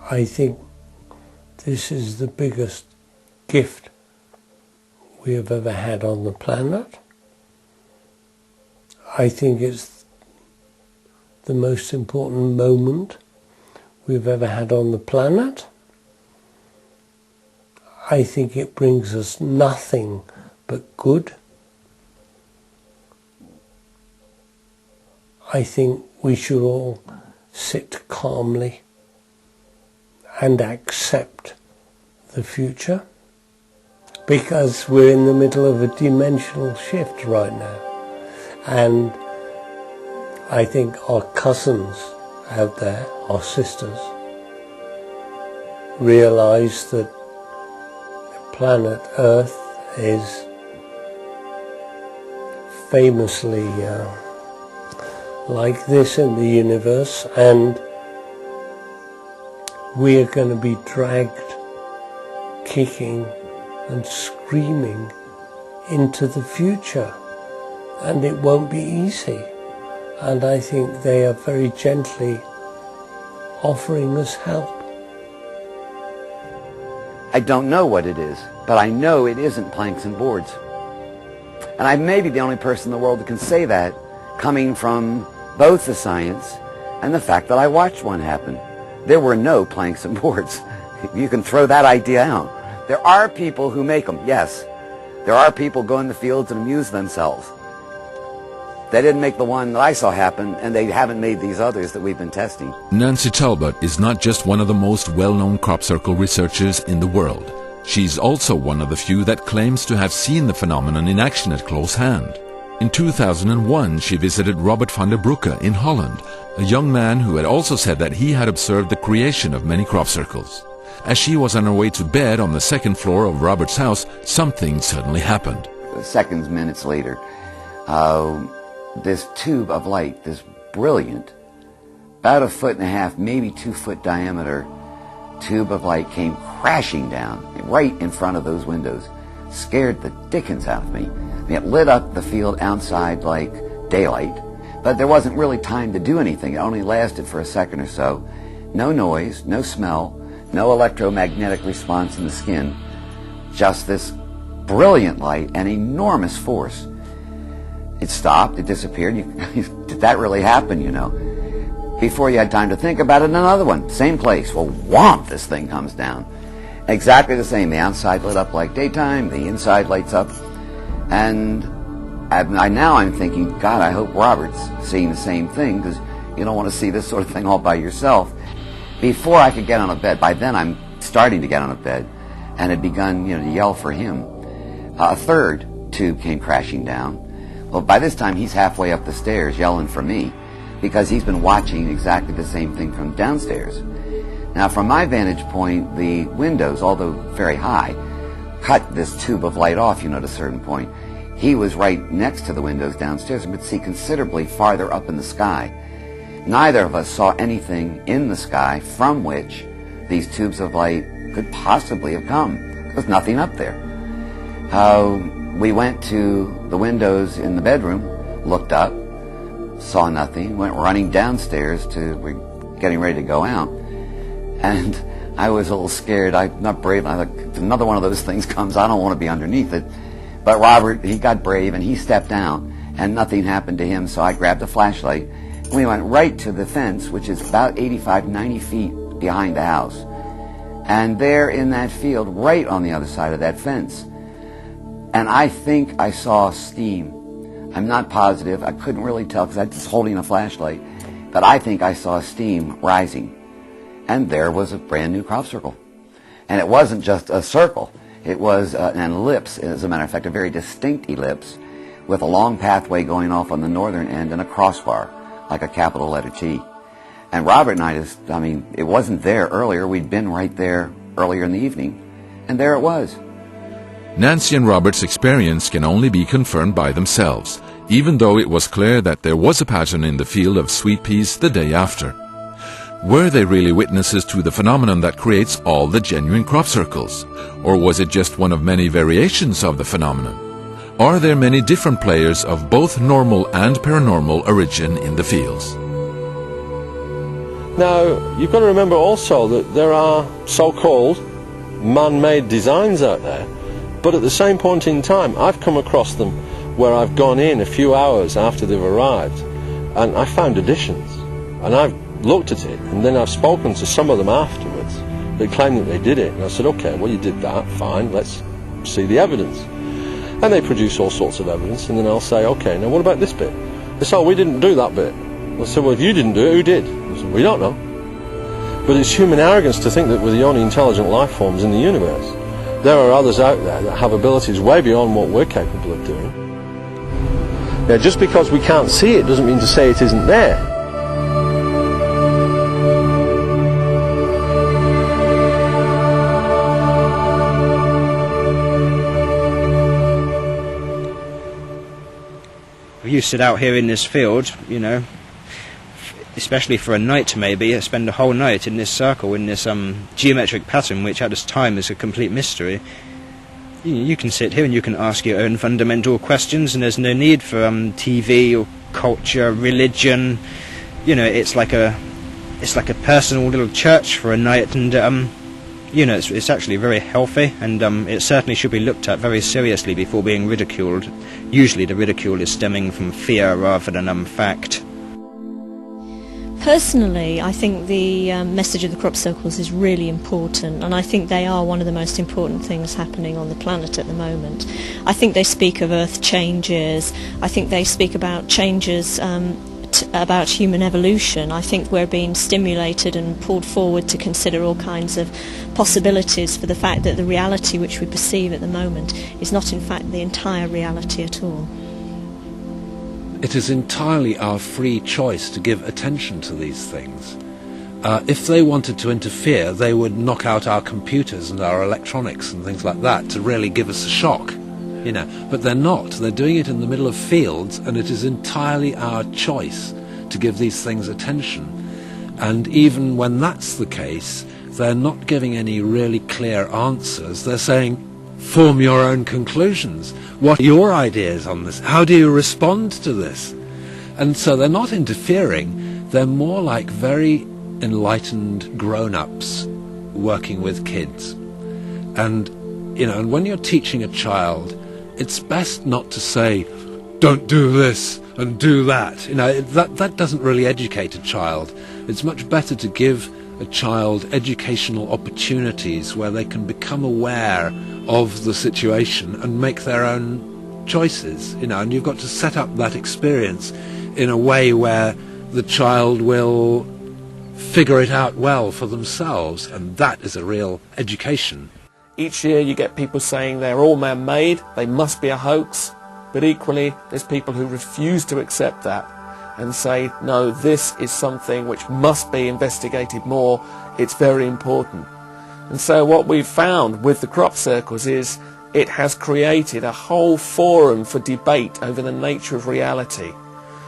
I think this is the biggest gift we have ever had on the planet. I think it's the most important moment we've ever had on the planet. I think it brings us nothing but good. I think we should all sit calmly and accept the future, because we're in the middle of a dimensional shift right now. And I think our cousins out there, our sisters, realize that planet Earth is famously like this in the universe, and we are going to be dragged kicking and screaming into the future, and it won't be easy. And I think they are very gently offering us help. I don't know what it is, but I know it isn't planks and boards. And I may be the only person in the world that can say that, coming from both the science and the fact that I watched one happen. There were no planks and boards. You can throw that idea out. There are people who make them, yes. There are people who go in the fields and amuse themselves. They didn't make the one that I saw happen, and they haven't made these others that we've been testing. Nancy Talbot is not just one of the most well-known crop circle researchers in the world. She's also one of the few that claims to have seen the phenomenon in action at close hand. In 2001, she visited Robert van der Broeke in Holland, a young man who had also said that he had observed the creation of many crop circles. As she was on her way to bed on the second floor of Robert's house, something suddenly happened. Seconds, minutes later, this tube of light, this brilliant, about 1.5 feet, maybe 2 foot diameter tube of light came crashing down right in front of those windows. Scared the dickens out of me. It lit up the field outside like daylight, but there wasn't really time to do anything. It only lasted for a second or so. No noise, no smell, no electromagnetic response in the skin. Just this brilliant light and enormous force. It stopped, it disappeared. Did that really happen, you know? Before you had time to think about it, another one, same place. Well, whomp, this thing comes down. Exactly the same. The outside lit up like daytime, the inside lights up. And now I'm thinking, God, I hope Robert's seeing the same thing, because you don't want to see this sort of thing all by yourself. Before I could get on a bed, by then I'm starting to get on a bed, and had begun, to yell for him. A third tube came crashing down. Well, by this time he's halfway up the stairs yelling for me, because he's been watching exactly the same thing from downstairs. Now, from my vantage point, the windows, although very high, cut this tube of light off, at a certain point. He was right next to the windows downstairs and could see considerably farther up in the sky. Neither of us saw anything in the sky from which these tubes of light could possibly have come. There was nothing up there. We went to the windows in the bedroom, looked up, saw nothing, went running downstairs we're getting ready to go out. And I was a little scared. I'm not brave. I thought, if another one of those things comes, I don't want to be underneath it. But Robert, he got brave and he stepped down and nothing happened to him, so I grabbed a flashlight. And we went right to the fence, which is about 85, 90 feet behind the house. And there in that field, right on the other side of that fence, and I think I saw steam. I'm not positive. I couldn't really tell because I was holding a flashlight. But I think I saw steam rising. And there was a brand new crop circle. And it wasn't just a circle. It was an ellipse, as a matter of fact, a very distinct ellipse with a long pathway going off on the northern end and a crossbar, like a capital letter T. And Robert and I it wasn't there earlier. We'd been right there earlier in the evening. And there it was. Nancy and Robert's experience can only be confirmed by themselves, even though it was clear that there was a pattern in the field of sweet peas the day after. Were they really witnesses to the phenomenon that creates all the genuine crop circles? Or was it just one of many variations of the phenomenon? Are there many different players of both normal and paranormal origin in the fields? Now, you've got to remember also that there are so-called man-made designs out there, but at the same point in time, I've come across them where I've gone in a few hours after they've arrived, and I found additions, and I've looked at it, and then I've spoken to some of them afterwards. They claim that they did it, and I said, okay, well, you did that, fine, let's see the evidence. And they produce all sorts of evidence, and then I'll say, okay, now what about this bit? They say, oh, we didn't do that bit. I said, well, if you didn't do it, who did? I said, we don't know. But it's human arrogance to think that we're the only intelligent life forms in the universe. There are others out there that have abilities way beyond what we're capable of doing. Now, just because we can't see it doesn't mean to say it isn't there. You sit out here in this field, you know, especially for a night maybe, spend a whole night in this circle, in this geometric pattern, which at this time is a complete mystery. You can sit here and you can ask your own fundamental questions, and there's no need for TV or culture, religion. You know, it's like a personal little church for a night, and you know, it's actually very healthy, and it certainly should be looked at very seriously before being ridiculed. Usually the ridicule is stemming from fear rather than fact. Personally, I think the message of the crop circles is really important, and I think they are one of the most important things happening on the planet at the moment. I think they speak of Earth changes. I think they speak about changes about human evolution. I think we're being stimulated and pulled forward to consider all kinds of possibilities for the fact that the reality which we perceive at the moment is not in fact the entire reality at all. It is entirely our free choice to give attention to these things. If they wanted to interfere, they would knock out our computers and our electronics and things like that to really give us a shock, you know. But they're not. They're doing it in the middle of fields, and it is entirely our choice to give these things attention. And even when that's the case, they're not giving any really clear answers. They're saying, form your own conclusions. What are your ideas on this? How do you respond to this? And so they're not interfering. They're more like very enlightened grown-ups working with kids. And, you know, and when you're teaching a child, it's best not to say, don't do this and do that. You know, that doesn't really educate a child. It's much better to give a child educational opportunities where they can become aware of the situation and make their own choices, you know, and you've got to set up that experience in a way where the child will figure it out well for themselves, and that is a real education. Each year you get people saying they're all man-made, they must be a hoax, but equally there's people who refuse to accept that and say, no, this is something which must be investigated more, it's very important. And so what we've found with the crop circles is it has created a whole forum for debate over the nature of reality.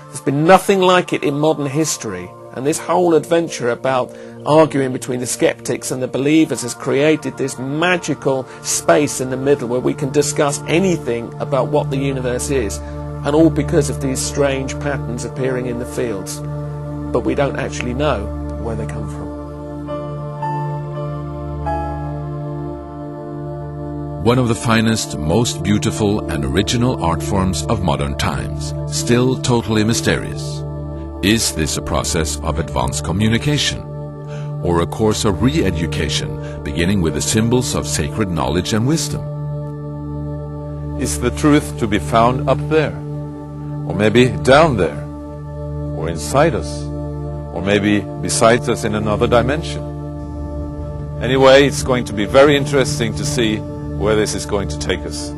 There's been nothing like it in modern history, and this whole adventure about arguing between the skeptics and the believers has created this magical space in the middle where we can discuss anything about what the universe is, and all because of these strange patterns appearing in the fields. But we don't actually know where they come from. One of the finest, most beautiful and original art forms of modern times, still totally mysterious. Is this a process of advanced communication? Or a course of re-education, beginning with the symbols of sacred knowledge and wisdom? Is the truth to be found up there? Or maybe down there? Or inside us? Or maybe beside us in another dimension? Anyway, it's going to be very interesting to see where this is going to take us.